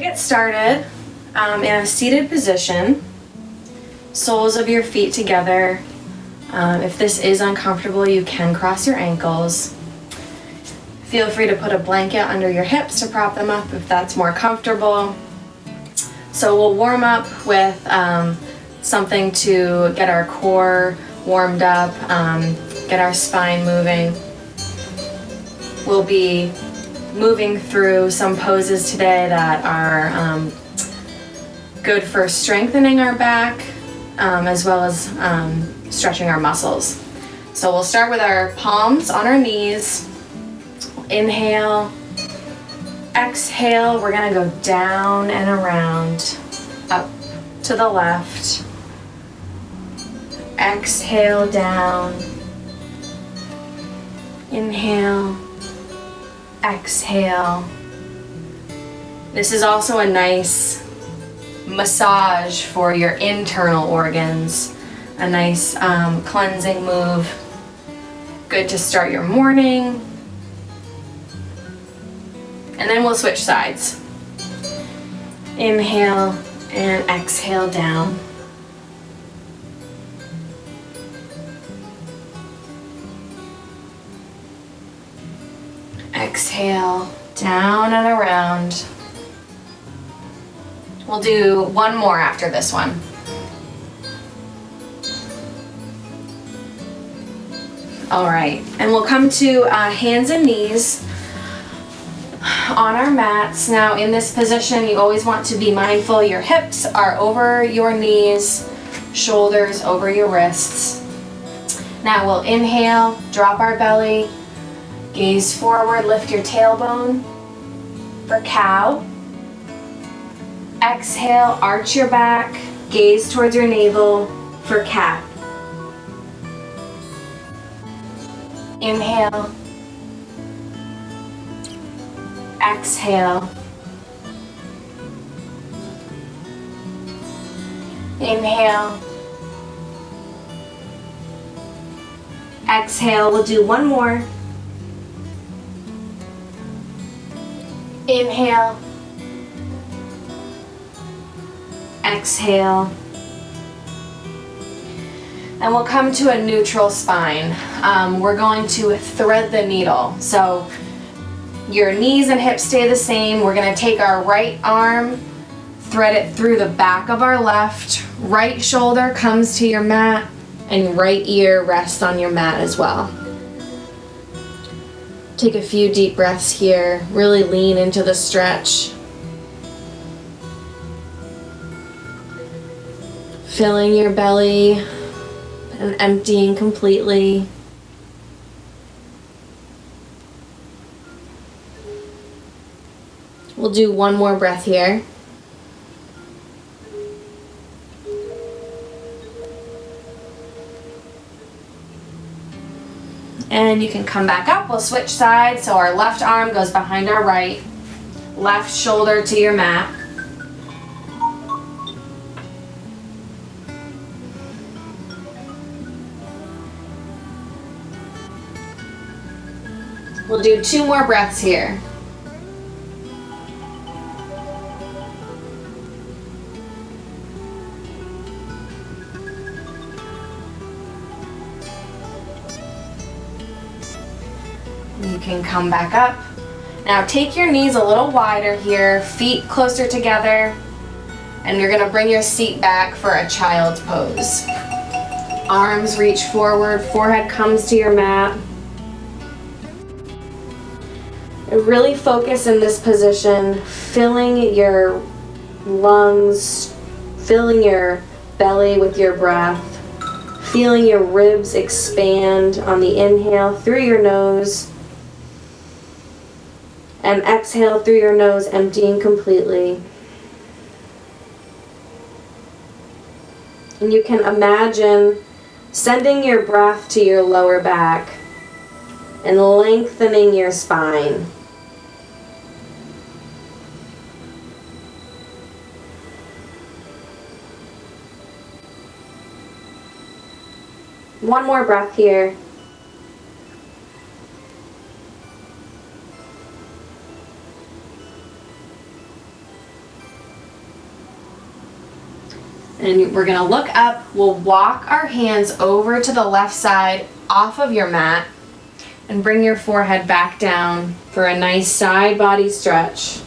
get started, in a seated position, soles of your feet together. If this is uncomfortable, you can cross your ankles. Feel free to put a blanket under your hips to prop them up if that's more comfortable. So we'll warm up with something to get our core warmed up, get our spine moving. We'll be moving through some poses today that are good for strengthening our back, as well as stretching our muscles. So we'll start with our palms on our knees. Inhale, exhale, we're gonna go down and around, up to the left. Exhale, down. Inhale, exhale. This is also a nice massage for your internal organs, a nice cleansing move. Good to start your morning. And then we'll switch sides. Inhale and exhale down. Exhale, down and around. We'll do one more after this one. All right, and we'll come to hands and knees on our mats. Now in this position, you always want to be mindful your hips are over your knees, shoulders over your wrists. Now we'll inhale, drop our belly, gaze forward, lift your tailbone for cow. Exhale, arch your back, gaze towards your navel for cat. Inhale. Exhale. Inhale. Exhale, we'll do one more. Inhale. Exhale. And we'll come to a neutral spine. We're going to thread the needle. So your knees and hips stay the same. We're going to take our right arm, thread it through the back of our left. Right shoulder comes to your mat, and right ear rests on your mat as well. Take a few deep breaths here. Really lean into the stretch. Filling your belly and emptying completely. We'll do one more breath here. And you can come back up. We'll switch sides. So our left arm goes behind our right, left shoulder to your mat. We'll do two more breaths here. You can come back up. Now take your knees a little wider here, feet closer together, and you're gonna bring your seat back for a child's pose. Arms reach forward, forehead comes to your mat. And really focus in this position, filling your lungs, filling your belly with your breath, feeling your ribs expand on the inhale through your nose, and exhale through your nose, emptying completely. And you can imagine sending your breath to your lower back and lengthening your spine. One more breath here. And we're gonna look up. We'll walk our hands over to the left side off of your mat and bring your forehead back down for a nice side body stretch.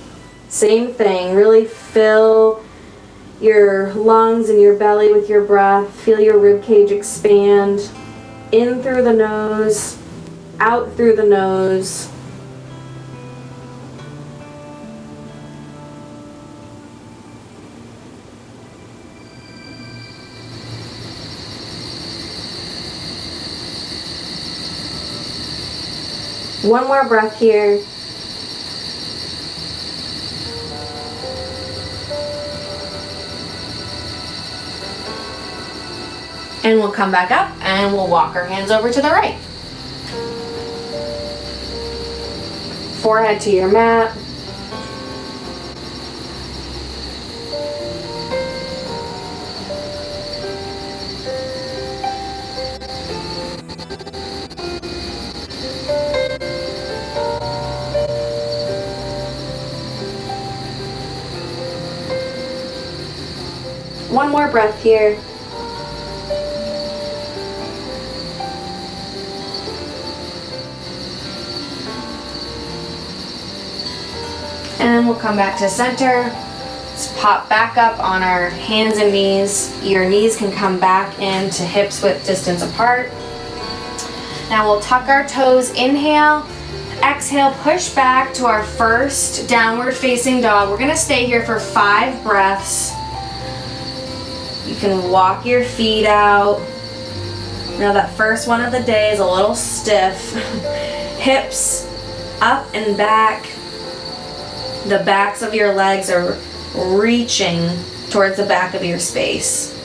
Same thing, really fill your lungs and your belly with your breath. Feel your rib cage expand. In through the nose, out through the nose. One more breath here. And we'll come back up and we'll walk our hands over to the right. Forehead to your mat. One more breath here. And we'll come back to center. Let's pop back up on our hands and knees. Your knees can come back into hips width distance apart. Now we'll tuck our toes, inhale, exhale, push back to our first downward facing dog. We're gonna stay here for 5 breaths. You can walk your feet out. Now that first one of the day is a little stiff. Hips up and back. The backs of your legs are reaching towards the back of your space.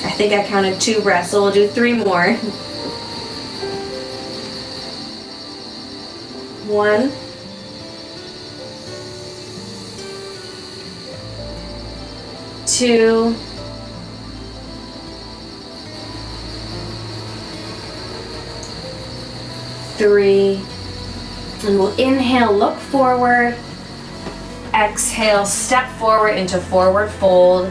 I think I counted 2 breaths, so we'll do 3 more. 1. 2. 3. And we'll inhale, look forward. Exhale, step forward into forward fold.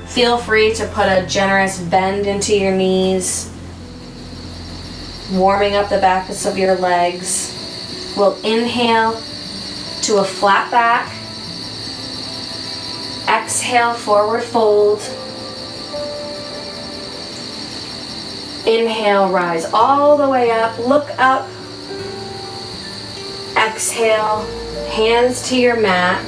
Feel free to put a generous bend into your knees, warming up the backs of your legs. We'll inhale to a flat back. Exhale, forward fold. Inhale, rise all the way up, look up. Exhale, hands to your mat.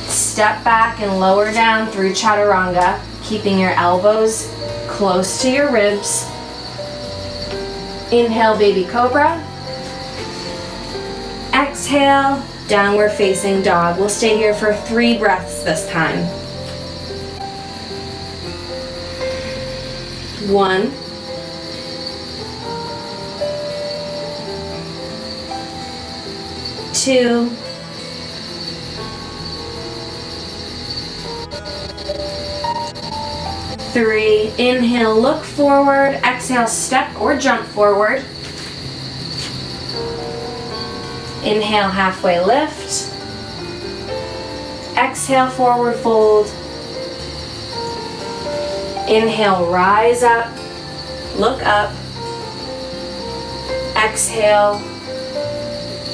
Step back and lower down through chaturanga, keeping your elbows close to your ribs. Inhale, baby cobra. Exhale, downward facing dog. We'll stay here for 3 breaths this time. 1. 2. 3. Inhale, look forward. Exhale, step or jump forward. Inhale, halfway lift. Exhale, forward fold. Inhale, rise up, look up. Exhale,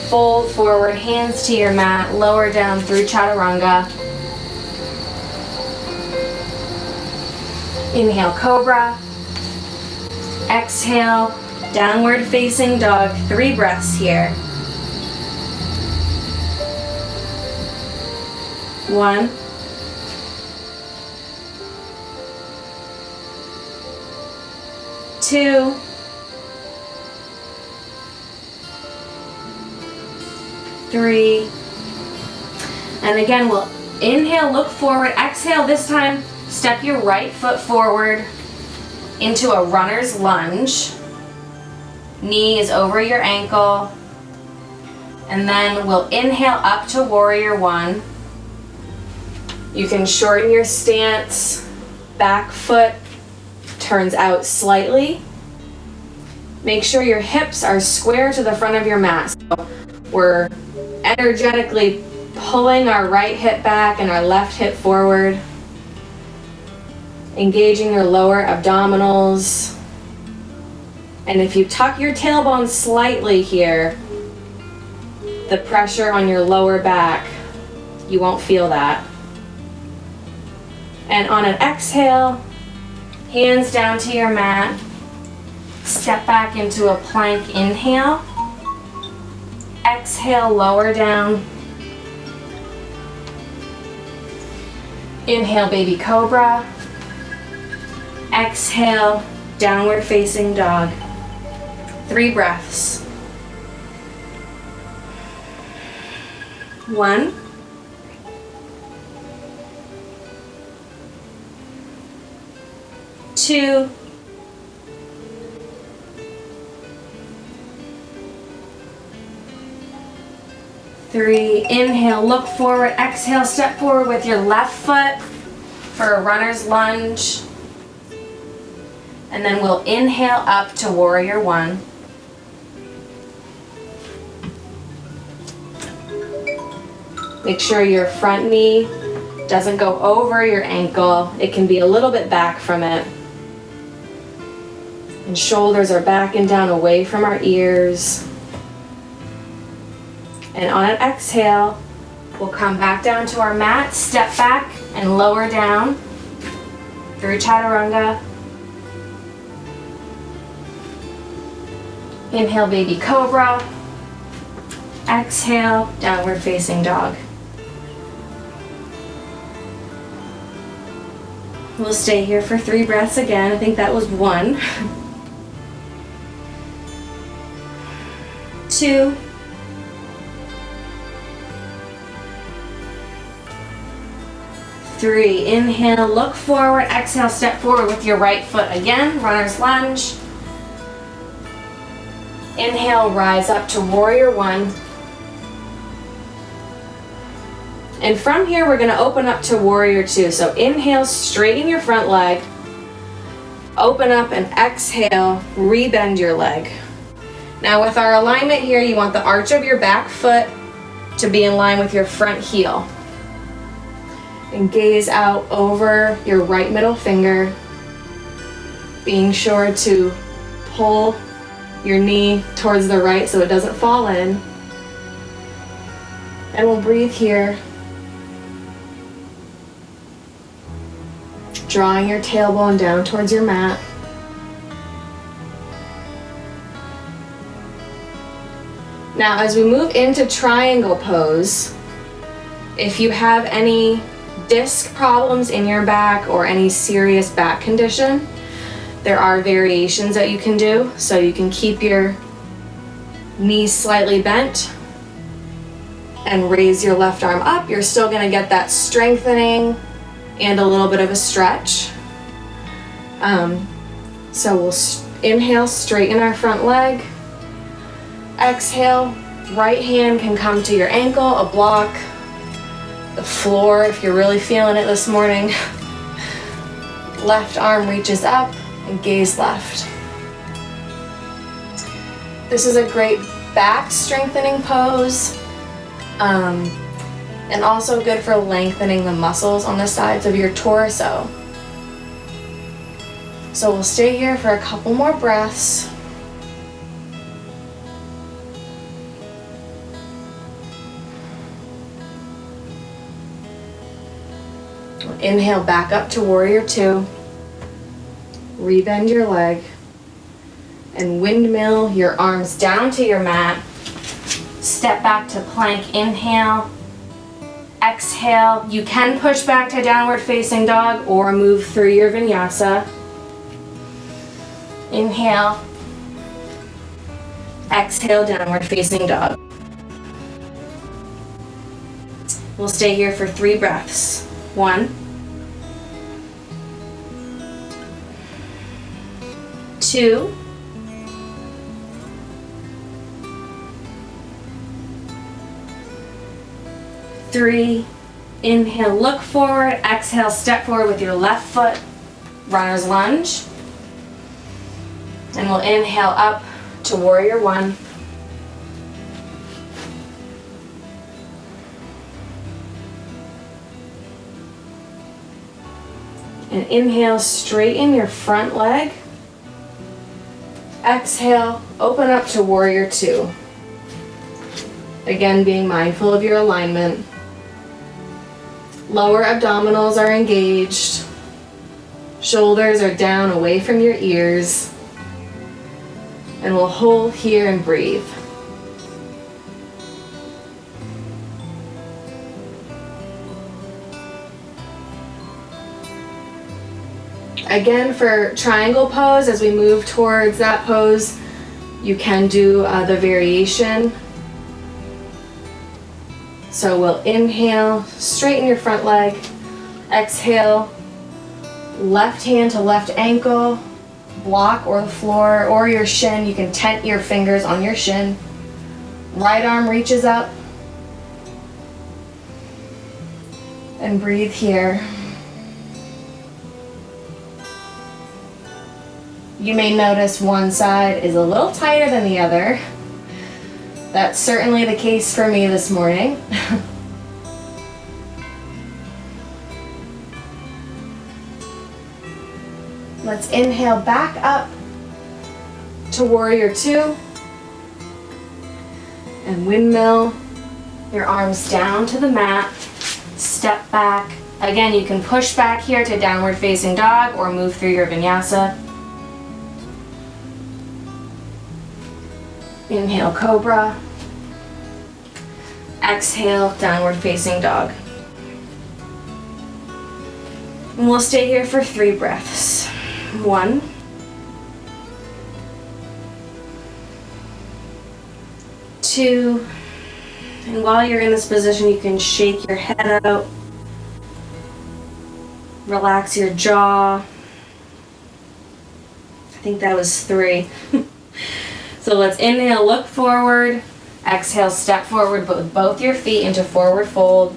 fold forward, hands to your mat, lower down through chaturanga. Inhale, cobra. Exhale, downward facing dog. 3 breaths here. 1. 2. 3. And again, we'll inhale, look forward. Exhale, this time, step your right foot forward into a runner's lunge. Knee is over your ankle. And then we'll inhale up to warrior 1. You can shorten your stance. Back foot turns out slightly. Make sure your hips are square to the front of your mat. So we're energetically pulling our right hip back and our left hip forward, engaging your lower abdominals. And if you tuck your tailbone slightly here, the pressure on your lower back, you won't feel that. And on an exhale, hands down to your mat, step back into a plank inhale. Exhale, lower down. Inhale, baby cobra. Exhale, downward facing dog. 3 breaths. 1. 2. 3. Inhale, look forward. Exhale, step forward with your left foot for a runner's lunge. And then we'll inhale up to warrior 1. Make sure your front knee doesn't go over your ankle. It can be a little bit back from it. And shoulders are back and down away from our ears. And on an exhale, we'll come back down to our mat, step back and lower down through chaturanga. Inhale, baby cobra. Exhale, downward facing dog. We'll stay here for 3 breaths again. I think that was 1. 2. 3. Inhale, look forward. Exhale, step forward with your right foot again, runner's lunge. Inhale, rise up to warrior 1. And from here, we're gonna open up to warrior 2. So inhale, straighten your front leg. Open up and exhale, rebend your leg. Now with our alignment here, you want the arch of your back foot to be in line with your front heel. And gaze out over your right middle finger, being sure to pull your knee towards the right so it doesn't fall in. And we'll breathe here, drawing your tailbone down towards your mat. Now as we move into triangle pose, if you have any disc problems in your back or any serious back condition, there are variations that you can do. So you can keep your knees slightly bent and raise your left arm up. You're still going to get that strengthening and a little bit of a stretch. So we'll inhale, straighten our front leg. Exhale, right hand can come to your ankle, a block, the floor if you're really feeling it this morning. Left arm reaches up and gaze left. This is a great back strengthening pose, and also good for lengthening the muscles on the sides of your torso. So we'll stay here for a couple more breaths. Inhale back up to warrior 2. Rebend your leg and windmill your arms down to your mat. Step back to plank, inhale. Exhale, you can push back to downward facing dog or move through your vinyasa. Inhale. Exhale, downward facing dog. We'll stay here for 3 breaths. 1. 2. 3. Inhale, look forward. Exhale, step forward with your left foot, runner's lunge. And we'll inhale up to warrior 1. And inhale, straighten your front leg. Exhale, open up to warrior two. Again, being mindful of your alignment. Lower abdominals are engaged. Shoulders are down away from your ears. And we'll hold here and breathe. Again, for triangle pose, as we move towards that pose, you can do the variation. So we'll inhale, straighten your front leg. Exhale, left hand to left ankle, block or the floor or your shin. You can tent your fingers on your shin. Right arm reaches up. And breathe here. You may notice one side is a little tighter than the other. That's certainly the case for me this morning. Let's inhale back up to warrior two. And windmill your arms down to the mat. Step back. Again, you can push back here to downward facing dog or move through your vinyasa. Inhale, cobra. Exhale, downward facing dog. And we'll stay here for 3 breaths. 1. 2. And while you're in this position, you can shake your head out. Relax your jaw. I think that was 3. So let's inhale, look forward. Exhale, step forward with both your feet into forward fold.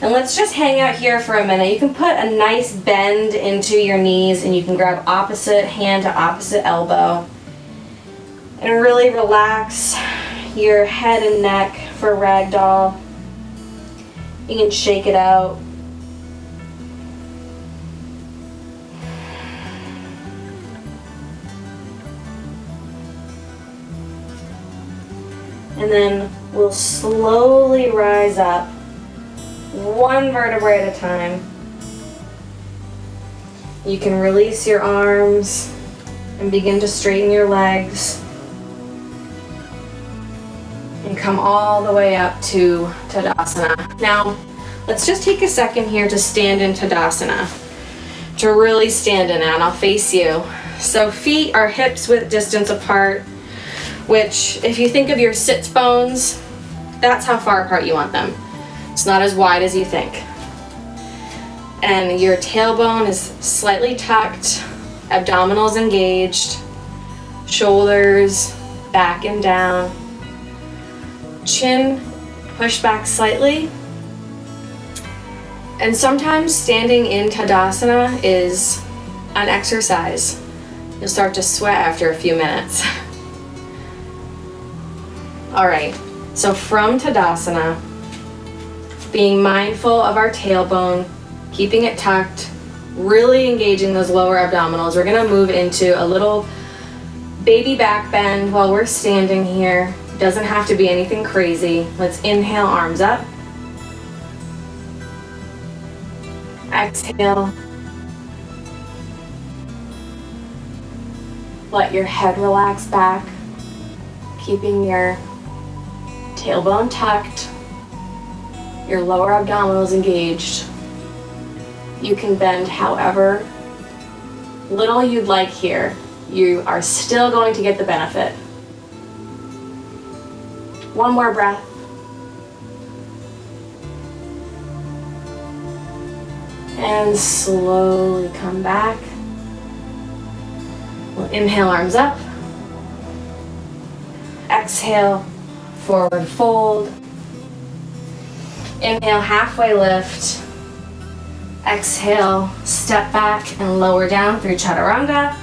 And let's just hang out here for a minute. You can put a nice bend into your knees and you can grab opposite hand to opposite elbow. And really relax your head and neck for ragdoll. You can shake it out. And then we'll slowly rise up, 1 vertebrae at a time. You can release your arms and begin to straighten your legs. And come all the way up to Tadasana. Now, let's just take a second here to stand in Tadasana. To really stand in it, and I'll face you. So feet are hips width distance apart, which if you think of your sits bones, that's how far apart you want them. It's not as wide as you think. And your tailbone is slightly tucked, abdominals engaged, shoulders back and down, chin pushed back slightly. And sometimes standing in Tadasana is an exercise. You'll start to sweat after a few minutes. All right, so from Tadasana, being mindful of our tailbone, keeping it tucked, really engaging those lower abdominals, we're gonna move into a little baby back bend while we're standing here. Doesn't have to be anything crazy. Let's inhale, arms up. Exhale. Let your head relax back, keeping your tailbone tucked, your lower abdominals engaged. You can bend however little you'd like here. You are still going to get the benefit. 1 more breath. And slowly come back. We'll inhale, arms up. Exhale, forward fold. Inhale, halfway lift. Exhale, step back and lower down through chaturanga.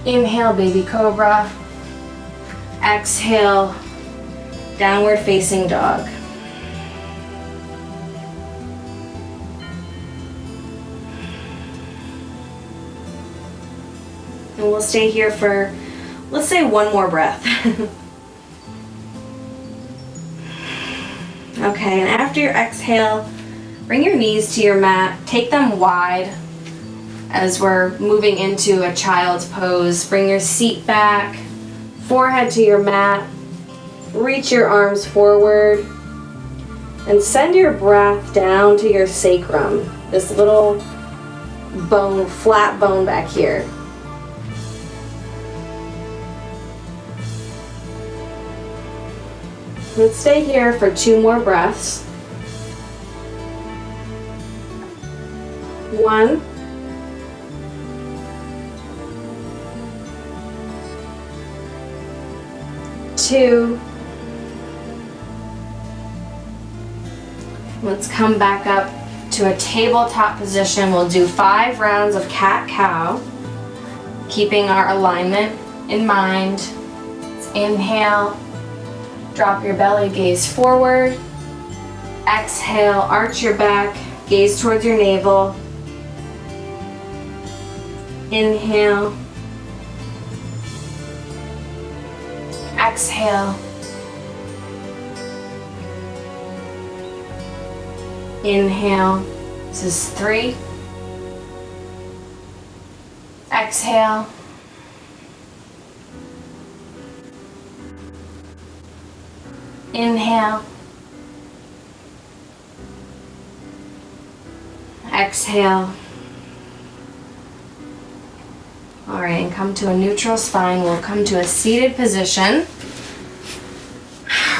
Inhale, baby cobra. Exhale, downward facing dog. And we'll stay here for, let's say, one more breath. Okay, and after your exhale, bring your knees to your mat. Take them wide as we're moving into a child's pose. Bring your seat back, forehead to your mat. Reach your arms forward and send your breath down to your sacrum, this little bone, flat bone back here. Let's stay here for 2 more breaths. 1. 2. Let's come back up to a tabletop position. We'll do 5 rounds of cat-cow, keeping our alignment in mind. Let's inhale. Drop your belly, gaze forward. Exhale, arch your back, gaze towards your navel. Inhale. Exhale. Inhale. This is 3. Exhale. Inhale. Exhale. All right, and come to a neutral spine. We'll come to a seated position.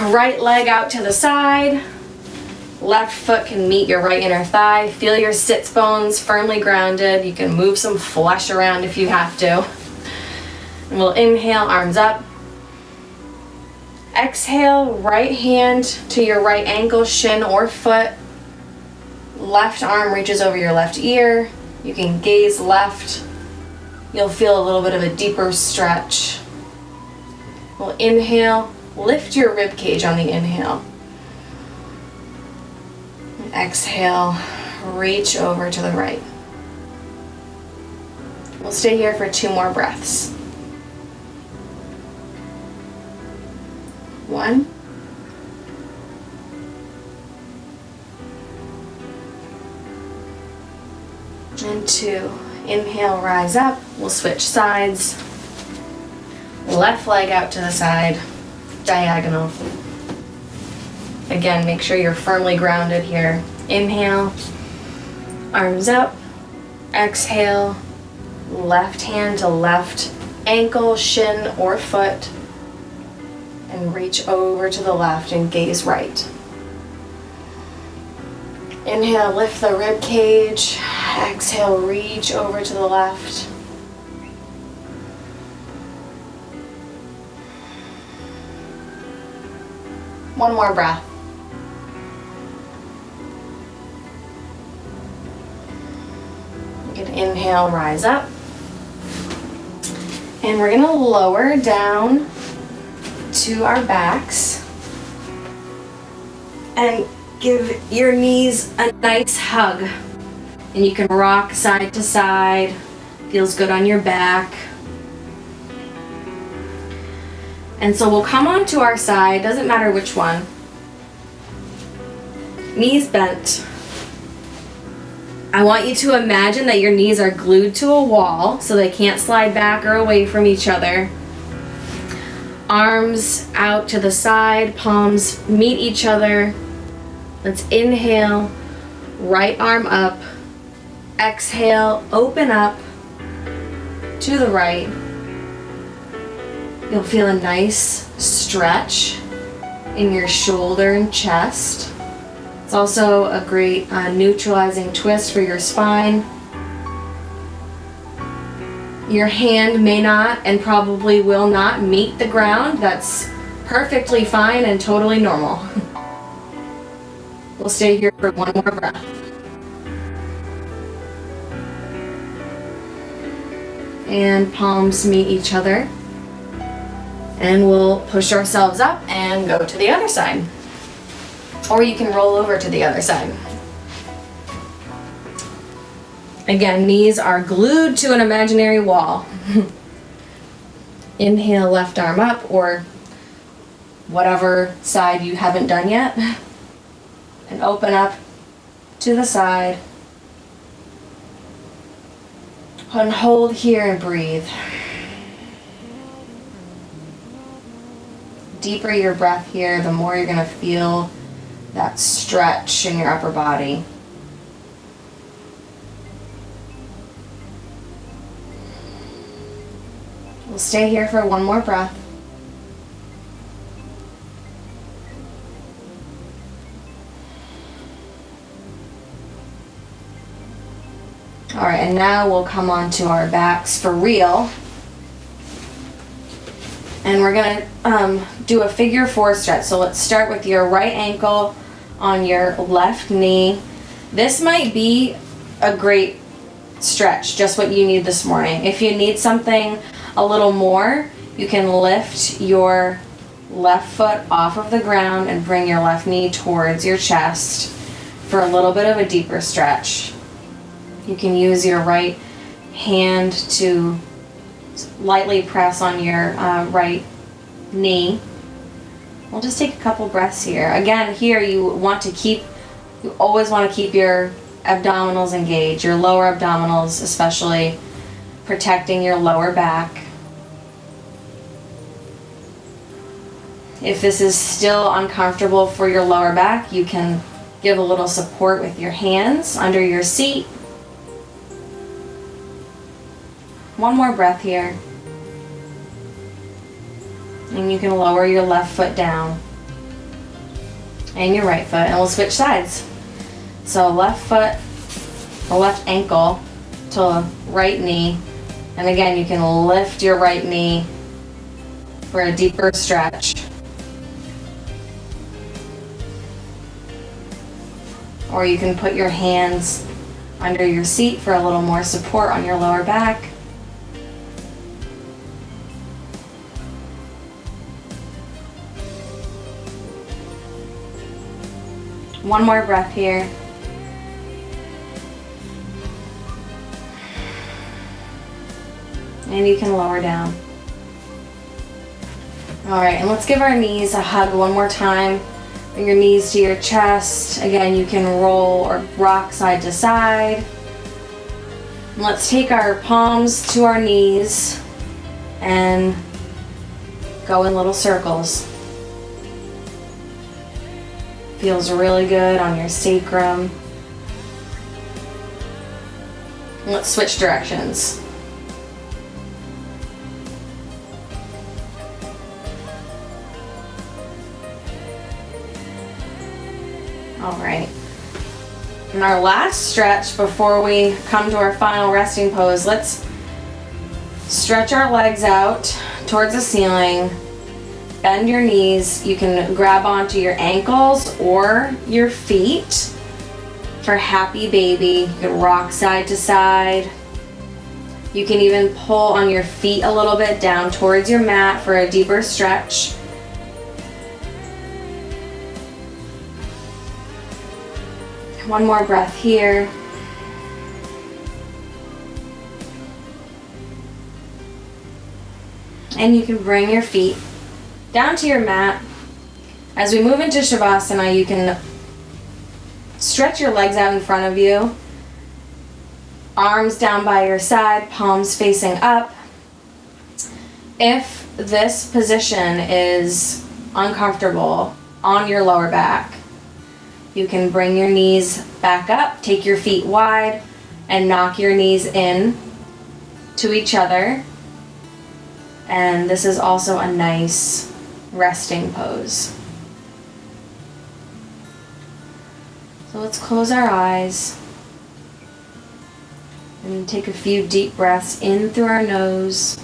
Right leg out to the side. Left foot can meet your right inner thigh. Feel your sits bones firmly grounded. You can move some flesh around if you have to. And we'll inhale, arms up. Exhale, right hand to your right ankle, shin, or foot. Left arm reaches over your left ear. You can gaze left. You'll feel a little bit of a deeper stretch. We'll inhale, lift your rib cage on the inhale. Exhale, reach over to the right. We'll stay here for 2 more breaths. 1. 2. Inhale, rise up. We'll switch sides. Left leg out to the side, diagonal. Again, make sure you're firmly grounded here. Inhale, arms up. Exhale, left hand to left ankle, shin, or foot. And reach over to the left and gaze right. Inhale, lift the rib cage. Exhale, reach over to the left. One more breath. You can inhale, rise up. And we're gonna lower down to our backs and give your knees a nice hug. And you can rock side to side. Feels good on your back. And so we'll come onto our side, doesn't matter which one. Knees bent. I want you to imagine that your knees are glued to a wall so they can't slide back or away from each other. Arms out to the side, palms meet each other. Let's inhale, right arm up. Exhale, open up to the right. You'll feel a nice stretch in your shoulder and chest. It's also a great neutralizing twist for your spine. Your hand may not and probably will not meet the ground. That's perfectly fine and totally normal. We'll stay here for one more breath. And palms meet each other. And we'll push ourselves up and go to the other side. Or you can roll over to the other side. Again, knees are glued to an imaginary wall. Inhale, left arm up, or whatever side you haven't done yet. And open up to the side. And hold here and breathe. Deeper your breath here, the more you're going to feel that stretch in your upper body. We'll stay here for one more breath. All right, and now we'll come onto our backs for real. And we're gonna do a figure 4 stretch. So let's start with your right ankle on your left knee. This might be a great stretch, just what you need this morning. If you need something a little more, you can lift your left foot off of the ground and bring your left knee towards your chest for a little bit of a deeper stretch. You can use your right hand to lightly press on your right knee. We'll just take a couple breaths here. Again, here you always want to keep your abdominals engaged, your lower abdominals especially, protecting your lower back. If this is still uncomfortable for your lower back, you can give a little support with your hands under your seat. One more breath here. And you can lower your left foot down. And your right foot. And we'll switch sides. So left foot, or left ankle to right knee. And again, you can lift your right knee for a deeper stretch. Or you can put your hands under your seat for a little more support on your lower back. One more breath here. And you can lower down. All right, and let's give our knees a hug one more time. Bring your knees to your chest. Again, you can roll or rock side to side. And let's take our palms to our knees and go in little circles. Feels really good on your sacrum. Let's switch directions. All right. And our last stretch before we come to our final resting pose, let's stretch our legs out towards the ceiling. Bend your knees. You can grab onto your ankles or your feet for happy baby. You can rock side to side. You can even pull on your feet a little bit down towards your mat for a deeper stretch. One more breath here. And you can bring your feet down to your mat. As we move into Shavasana, you can stretch your legs out in front of you. Arms down by your side, palms facing up. If this position is uncomfortable on your lower back, you can bring your knees back up, take your feet wide, and knock your knees in to each other. And this is also a nice resting pose. So let's close our eyes and take a few deep breaths in through our nose,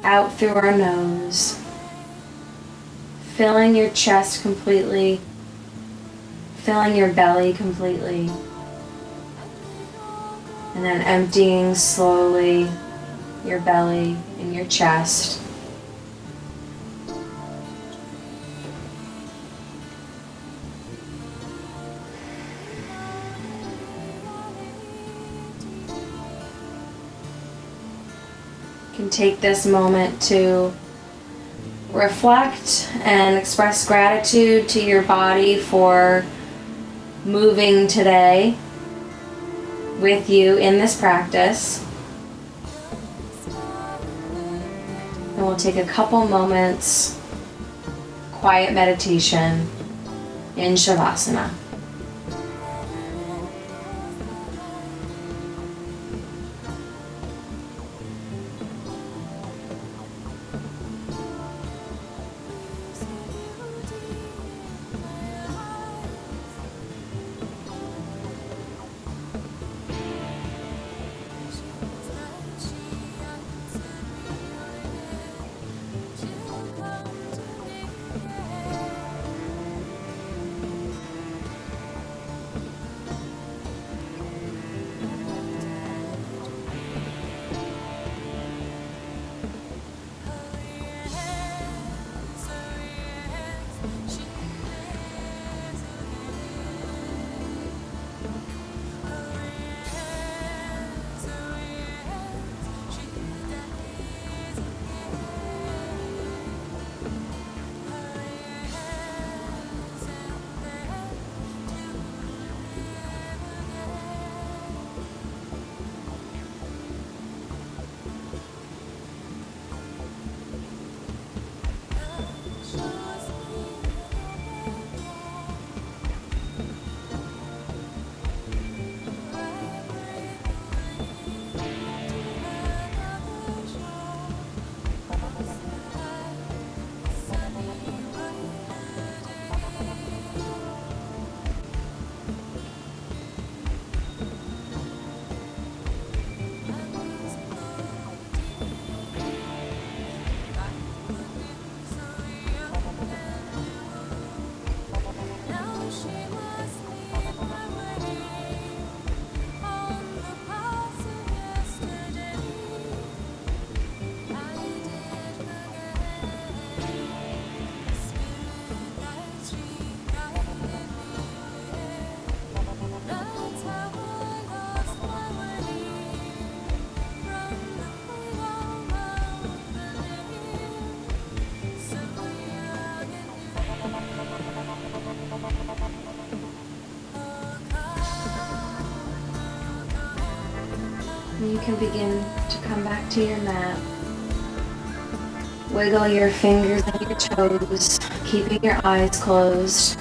out through our nose, filling your chest completely, filling your belly completely, and then emptying slowly your belly and your chest. can take this moment to reflect and express gratitude to your body for moving today with you in this practice. And we'll take a couple moments, quiet meditation in Shavasana. You can begin to come back to your mat. Wiggle your fingers and your toes, keeping your eyes closed.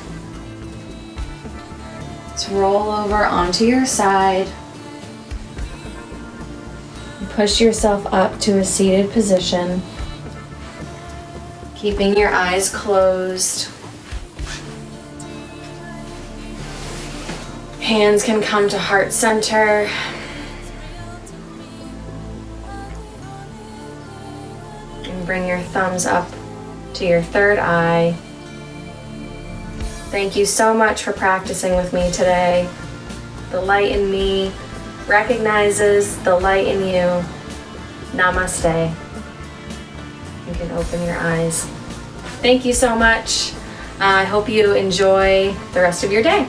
Let's roll over onto your side. Push yourself up to a seated position, keeping your eyes closed. Hands can come to heart center. Bring your thumbs up to your third eye. Thank you so much for practicing with me today. The light in me recognizes the light in you. Namaste. You can open your eyes. Thank you so much. I hope you enjoy the rest of your day.